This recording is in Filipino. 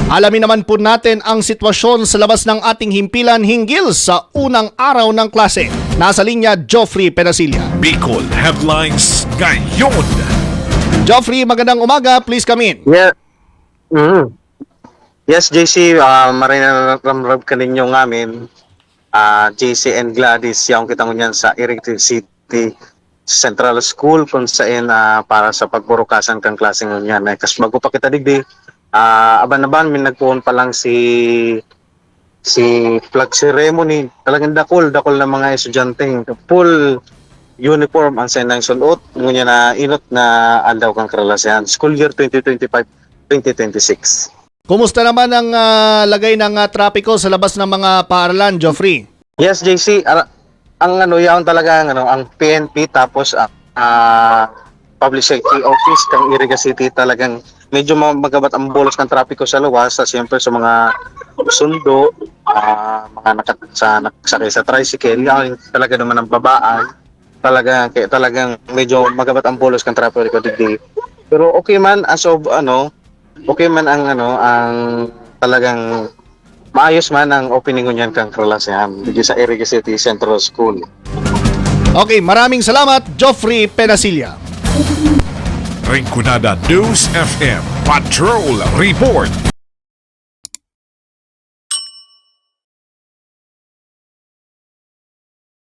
Alamin naman po natin ang sitwasyon sa labas ng ating himpilan hinggil sa unang araw ng klase. Nasa linya, Joffrey Penasilla. Bicol Headlines ngayon. Joffrey, magandang umaga. Please come in. Yeah. Yes, JC, marinamrab ka ninyo ngamin. JC and Gladys, yung kita mo niyan sa Irrigate City Central School kung saan para sa pagburukasan kang klaseng niyan. Kasi bago pa kita digdi, aban-aban, may nagpuon pa lang si flag ceremony. Talagang dakol ng mga estudyante. Full uniform ang sinang sunod. Ngunya na inot na aldaw kang karalasan. School year 2025-2026. Kumusta naman ang lagay ng trapiko sa labas ng mga paaralan, Joffrey? Yes, JC, ang yaon talaga ang PNP tapos Public Safety Office kang Iriga City talagang medyo magabat ang bolos ng trapiko sa luwas siyempre sa mga sundo, mga naksakay sa tricycle, yaon talaga naman ang babaan. Talagang medyo magabat ang bolos ng trapiko digdi. Pero okay man okay man ang talagang maayos man ang opening niyan kang klasihan dito sa Iriga City Central School. Okay, maraming salamat, Joffrey Penasilla. Rinconada News FM Patrol Report.